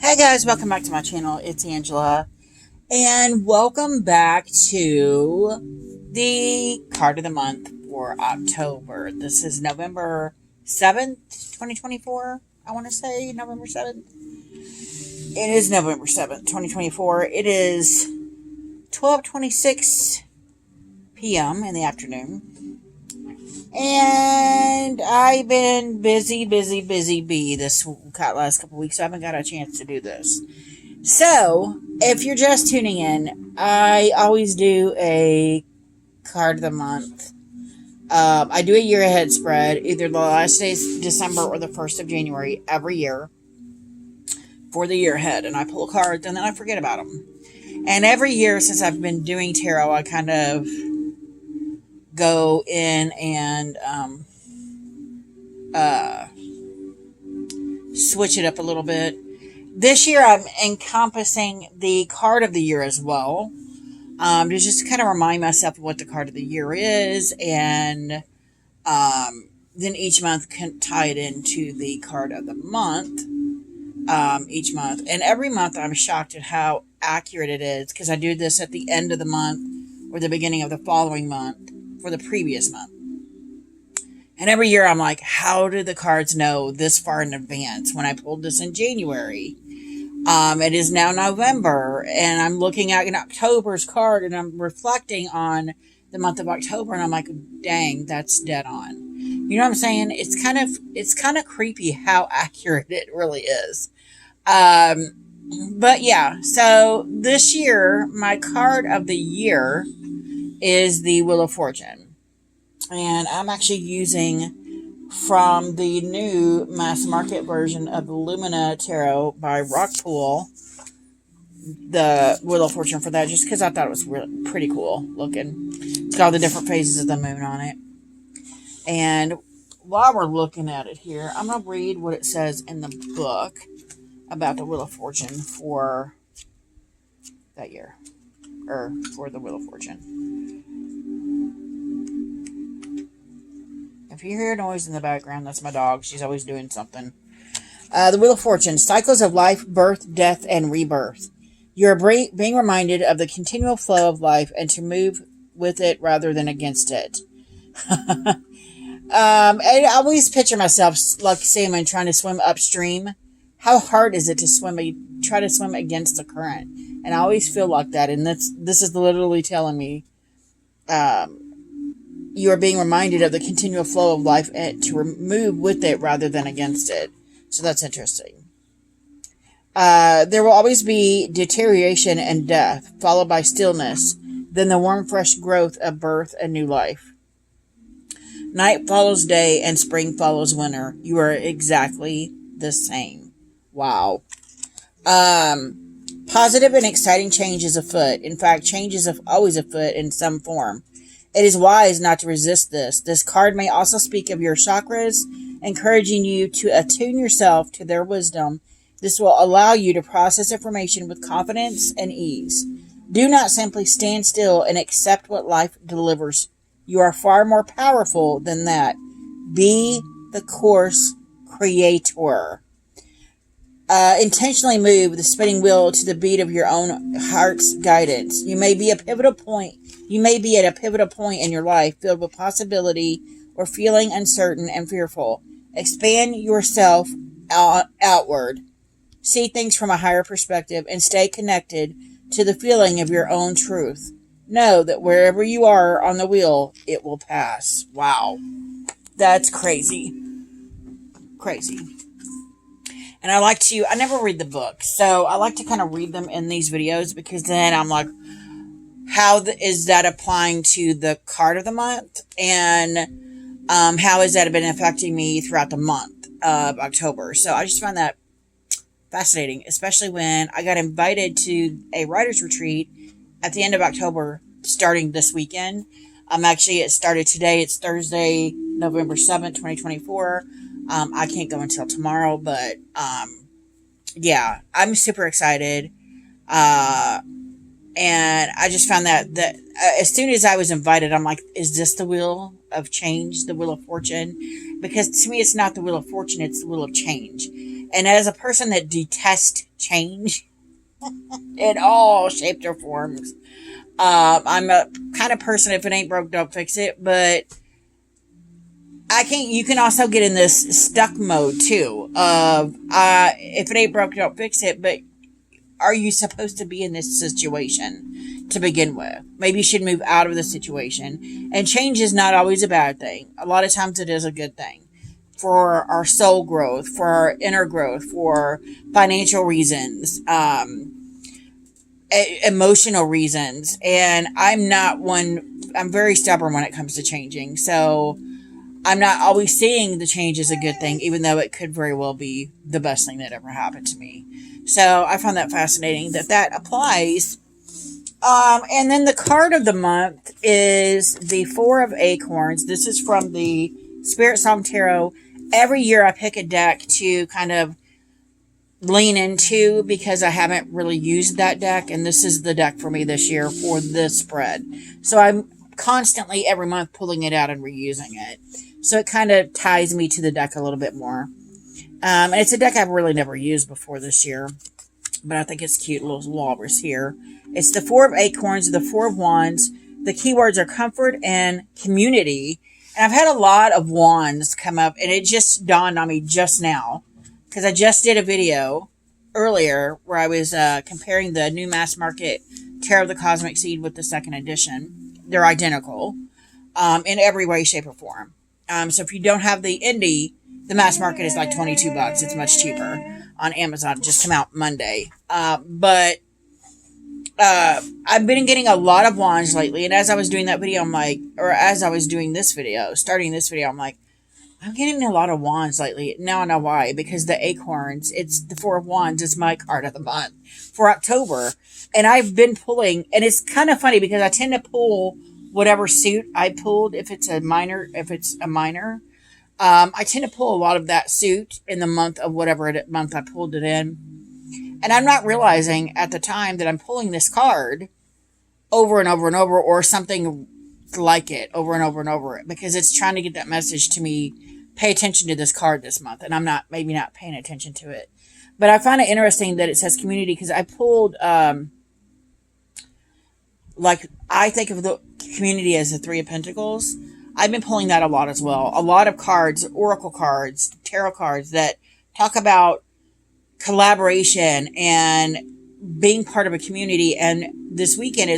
Hey guys, welcome back to my channel. It's Angela, and welcome back to the card of the month for October. This is November 7th, 2024. I want to say November 7th. It is November 7th, 2024. It is 12:26 p.m. in the afternoon. And I've been busy bee this last couple weeks, so I haven't got a chance to do this. So, if you're just tuning in, I always do a card of the month. I do a year ahead spread, either the last day of December or the 1st of January every year for the year ahead. And I pull cards and then I forget about them. And every year since I've been doing tarot, I kind of go in and switch it up a little bit. This year I'm encompassing the card of the year as well, to just kind of remind myself of what the card of the year is, and then each month can tie it into the card of the month each month. And every month I'm shocked at how accurate it is, because I do this at the end of the month or the beginning of the following month for the previous month. And every year I'm like, how did the cards know this far in advance when I pulled this in January? It is now November, and I'm looking at an October's card, and I'm reflecting on the month of October, and I'm like, dang, that's dead on. You know what I'm saying? It's kind of creepy how accurate it really is. But yeah, so this year, my card of the year is the Wheel of Fortune. And I'm actually using from the new mass market version of the Lumina Tarot by Rockpool, the Wheel of Fortune for that, just because I thought it was really pretty cool looking. It's got all the different phases of the moon on it. And while we're looking at it here, I'm going to read what it says in the book about the Wheel of Fortune for that year. Or for the Wheel of Fortune. If you hear a noise in the background, that's my dog. She's always doing something. The Wheel of Fortune. Cycles of life, birth, death, and rebirth. You are being reminded of the continual flow of life and to move with it rather than against it. I always picture myself like salmon trying to swim upstream. How hard is it to try to swim against the current? And I always feel like that. And this is literally telling me, you are being reminded of the continual flow of life and to move with it rather than against it. So that's interesting. There will always be deterioration and death, followed by stillness, then the warm, fresh growth of birth and new life. Night follows day and spring follows winter. You are exactly the same. Wow. Positive and exciting change is afoot. In fact, change is always afoot in some form. It is wise not to resist this. This card may also speak of your chakras, encouraging you to attune yourself to their wisdom. This will allow you to process information with confidence and ease. Do not simply stand still and accept what life delivers. You are far more powerful than that. Be the course creator. Intentionally move the spinning wheel to the beat of your own heart's guidance. You may be at a pivotal point in your life filled with possibility or feeling uncertain and fearful. Expand yourself outward. See things from a higher perspective and stay connected to the feeling of your own truth. Know that wherever you are on the wheel, it will pass. Wow. That's crazy. Crazy. And I never read the book, so I like to kind of read them in these videos, because then I'm like, how is that applying to the card of the month? And how has that been affecting me throughout the month of October? So I just found that fascinating, especially when I got invited to a writer's retreat at the end of October, starting this weekend. It started today. It's Thursday, November 7th, 2024. I can't go until tomorrow, but yeah, I'm super excited. And I just found that as soon as I was invited, I'm like, is this the wheel of change, the Wheel of Fortune? Because to me, it's not the Wheel of Fortune, it's the Wheel of Change. And as a person that detests change in all shapes or forms, I'm a kind of person, if it ain't broke, don't fix it. But you can also get in this stuck mode too of, if it ain't broke, don't fix it. But are you supposed to be in this situation to begin with? Maybe you should move out of the situation. And change is not always a bad thing. A lot of times it is a good thing for our soul growth, for our inner growth, for financial reasons, emotional reasons. And I'm very stubborn when it comes to changing. So I'm not always seeing the change as a good thing, even though it could very well be the best thing that ever happened to me. So I found that fascinating that applies. And then the card of the month is the Four of Acorns. This is from the Spirit Song Tarot. Every year I pick a deck to kind of lean into because I haven't really used that deck. And this is the deck for me this year for this spread. So I'm constantly every month pulling it out and reusing it. So it kind of ties me to the deck a little bit more. And it's a deck I've really never used before this year. But I think it's cute, little walrus here. It's the Four of Acorns, the Four of Wands. The keywords are comfort and community. And I've had a lot of wands come up, and it just dawned on me just now, because I just did a video earlier where I was comparing the new mass market Tarot of the Cosmic Seed with the second edition. They're identical in every way, shape, or form. So if you don't have the indie, the mass market is like $22. It's much cheaper on Amazon. It just came out Monday. But I've been getting a lot of wands lately. And as I was doing that video, as I was doing this video, starting this video, I'm like, I'm getting a lot of wands lately. Now I know why. Because the acorns, it's the Four of Wands, is my card of the month for October. And I've been pulling, and it's kind of funny because I tend to pull whatever suit I pulled, if it's a minor. I tend to pull a lot of that suit in the month of whatever month I pulled it in. And I'm not realizing at the time that I'm pulling this card over and over and over, or something like it over and over and over, because it's trying to get that message to me, pay attention to this card this month. And I'm maybe not paying attention to it. But I find it interesting that it says community, because I pulled, I think of the community as the Three of Pentacles. I've been pulling that a lot as well. A lot of cards, oracle cards, tarot cards that talk about collaboration and being part of a community. And this weekend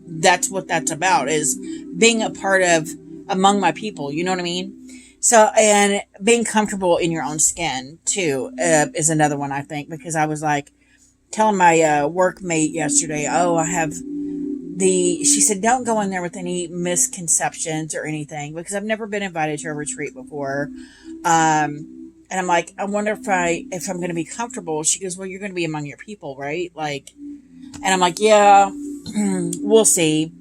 that's what that's about, is being a part of among my people. You know what I mean? So, and being comfortable in your own skin too, is another one, I think, because I was like telling my workmate yesterday, she said, don't go in there with any misconceptions or anything, because I've never been invited to a retreat before. And I'm like, I wonder if I'm going to be comfortable. She goes, well, you're going to be among your people, right? And I'm like, yeah, we'll see.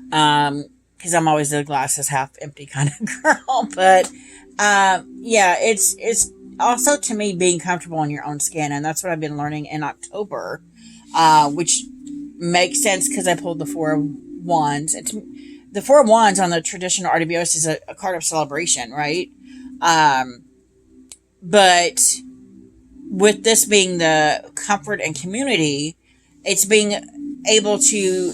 Because I'm always a glass is half empty kind of girl. But, yeah, it's also, to me, being comfortable in your own skin. And that's what I've been learning in October, which makes sense because I pulled the Four of Wands. The Four of Wands on the traditional RWS is a card of celebration, right? But with this being the comfort and community, it's being able to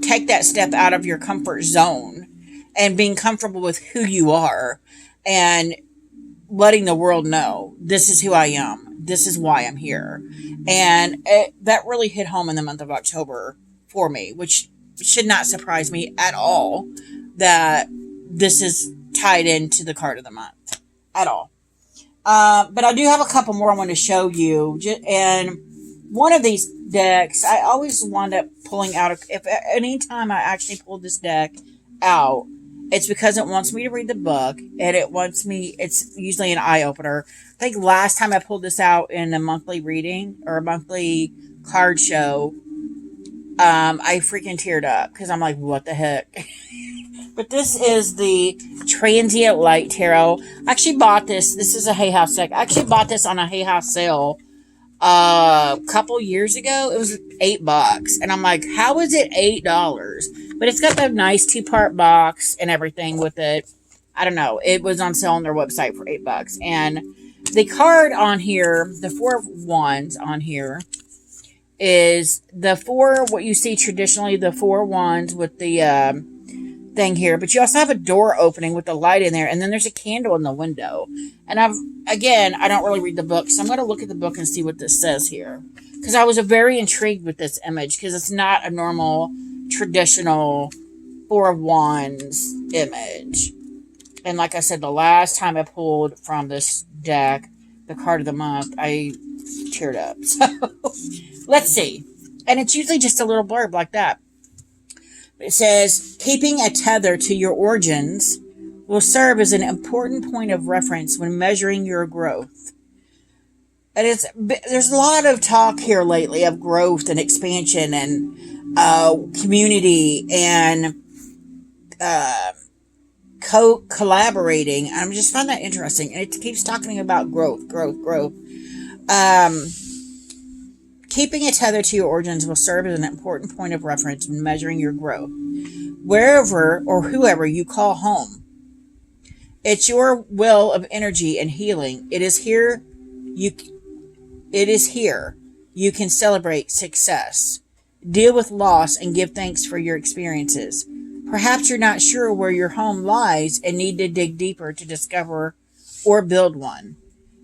take that step out of your comfort zone and being comfortable with who you are and letting the world know, this is who I am. This is why I'm here. And that really hit home in the month of October for me, which should not surprise me at all that this is tied into the card of the month at all. But I do have a couple more I want to show you. And one of these decks, I always wind up pulling out. If anytime I actually pull this deck out, it's because it wants me to read the book, and it's usually an eye opener. I think last time I pulled this out in a monthly reading or a monthly card show, I freaking teared up because I'm like, what the heck? But this is the Transient Light Tarot. I actually bought this. This is a Hay House deck. I actually bought this on a Hay House sale a couple years ago. It was $8. And I'm like, how is it $8? But it's got that nice 2-part box and everything with it. I don't know. It was on sale on their website for $8. And The card on here, the Four of Wands on here, is the four, what you see traditionally, the Four Wands with the thing here, but you also have a door opening with the light in there, and then there's a candle in the window. And I don't really read the book, so I'm going to look at the book and see what this says here, because I was very intrigued with this image, because it's not a normal traditional Four of Wands image. And like I said, the last time I pulled from this deck the card of the month, I teared up. So let's see. And it's usually just a little blurb like that. It says, keeping a tether to your origins will serve as an important point of reference when measuring your growth. And there's a lot of talk here lately of growth and expansion and community and collaborating. I just find that interesting. And it keeps talking about growth. Keeping a tether to your origins will serve as an important point of reference when measuring your growth. Wherever or whoever you call home, it's your well of energy and healing. It is here you can celebrate success, deal with loss, and give thanks for your experiences. Perhaps you're not sure where your home lies and need to dig deeper to discover or build one.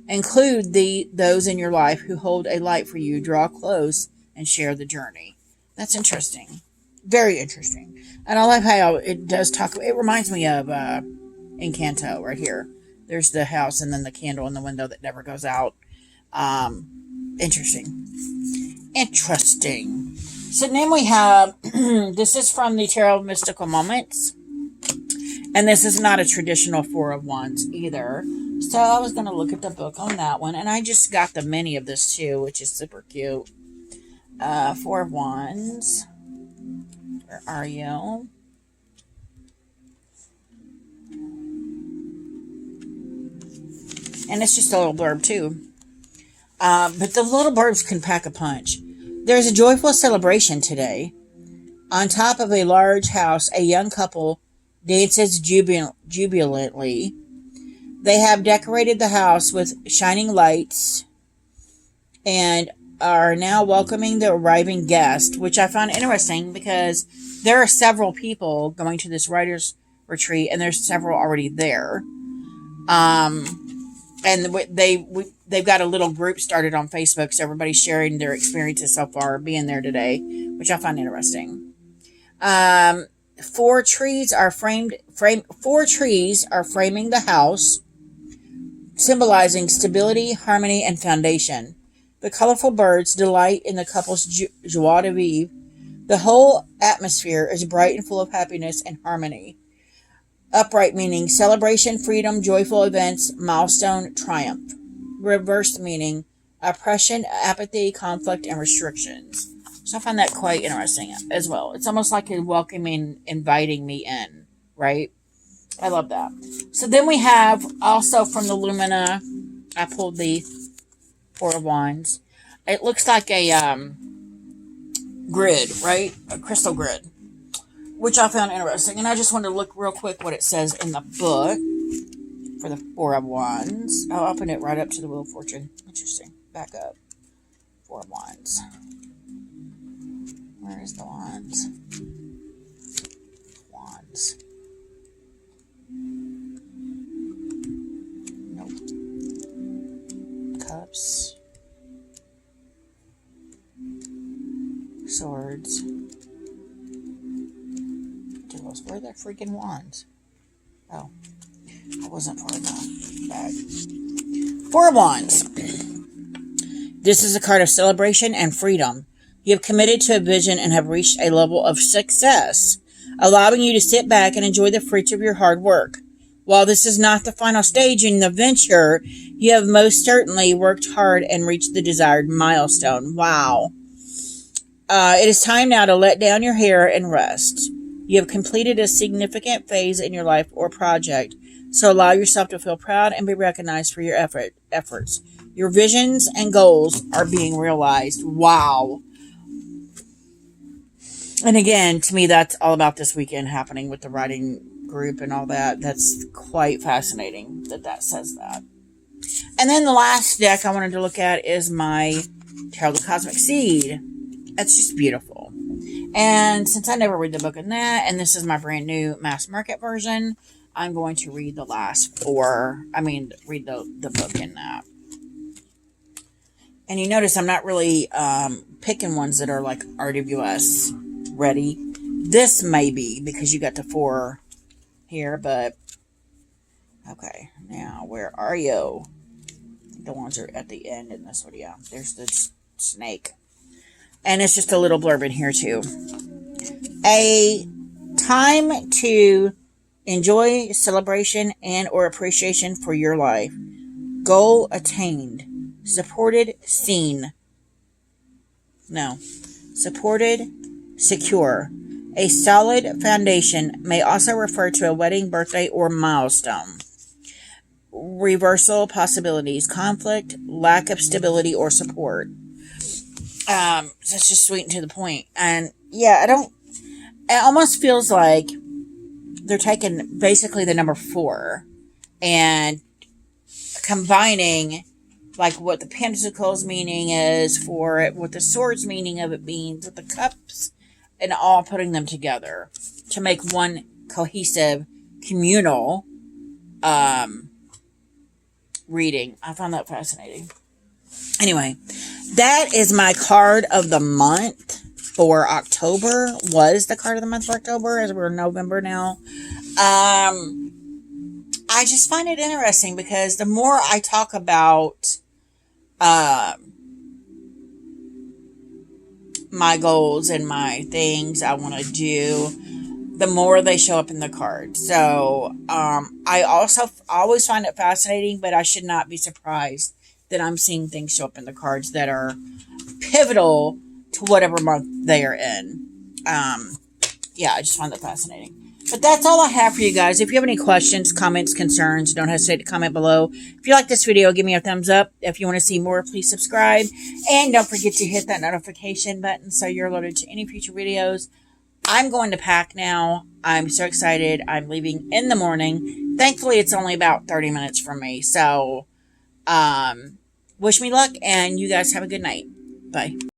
Include those in your life who hold a light for you, draw close, and share the journey. That's interesting. Very interesting. And I like how it does talk. It reminds me of Encanto right here. There's the house and then the candle in the window that never goes out. Interesting. So then we have, this is from the Tarot of Mystical Moments. And this is not a traditional Four of Wands either. So I was going to look at the book on that one. And I just got the mini of this too, which is super cute. Four of Wands. Where are you? And it's just a little blurb too. But the little blurbs can pack a punch. There's a joyful celebration today. On top of a large house, a young couple dances jubilantly. They have decorated the house with shining lights and are now welcoming the arriving guest, which I found interesting because there are several people going to this writer's retreat and there's several already there. And they've got a little group started on Facebook, so everybody's sharing their experiences so far being there today, which I find interesting. Four trees are framing the house, symbolizing stability, harmony, and foundation. The colorful birds delight in the couple's joie de vivre. The whole atmosphere is bright and full of happiness and harmony. Upright meaning celebration, freedom, joyful events, milestone, triumph. Reversed meaning oppression, apathy, conflict, and restrictions. So I find that quite interesting as well. It's almost like a welcoming, inviting me in, right? I love that. So then we have also from the Lumina, I pulled the Four of Wands. It looks like a grid, right? A crystal grid, which I found interesting. And I just wanted to look real quick what it says in the book for the Four of Wands. I'll open it right up to the Wheel of Fortune. Interesting. Back up. Four of Wands. Where is the Wands? Wands. Nope. Cups. Swords. Where are the freaking wands? Oh, I wasn't far enough back. Four of Wands. This is a card of celebration and freedom. You have committed to a vision and have reached a level of success, allowing you to sit back and enjoy the fruits of your hard work. While this is not the final stage in the venture, you have most certainly worked hard and reached the desired milestone. Wow. It is time now to let down your hair and rest. You have completed a significant phase in your life or project, so allow yourself to feel proud and be recognized for your efforts. Your visions and goals are being realized. Wow. And again, to me, that's all about this weekend happening with the writing group and all that. That's quite fascinating that says that. And then the last deck I wanted to look at is my Tarot of the Cosmic Seed. It's just beautiful. And since I never read the book in that, and this is my brand new mass market version, I'm going to read the last four. Read the book in that. And you notice I'm not really picking ones that are like RWS ready. This may be because you got the 4 here, but okay. Now, where are you? The ones are at the end in this one. Yeah, there's the snake. And it's just a little blurb in here too. A time to enjoy celebration and or appreciation for your life. Goal attained. Supported, seen. No. Supported, secure. A solid foundation may also refer to a wedding, birthday, or milestone. Reversal possibilities. Conflict, lack of stability or support. That's just sweet and to the point. And yeah, it almost feels like they're taking basically the number 4 and combining like what the Pentacles meaning is for it, what the Swords meaning of it means, what the Cups, and all putting them together to make one cohesive, communal reading. I found that fascinating. Anyway, that is my card of the month for October. Was the card of the month for October, as we're in November now. I just find it interesting because the more I talk about my goals and my things I want to do, the more they show up in the cards. So I also always find it fascinating, but I should not be surprised that I'm seeing things show up in the cards that are pivotal to whatever month they are in. Yeah, I just find that fascinating. But that's all I have for you guys. If you have any questions, comments, concerns, don't hesitate to comment below. If you like this video, give me a thumbs up. If you want to see more, please subscribe. And don't forget to hit that notification button so you're alerted to any future videos. I'm going to pack now. I'm so excited. I'm leaving in the morning. Thankfully, it's only about 30 minutes from me. So, wish me luck, and you guys have a good night. Bye.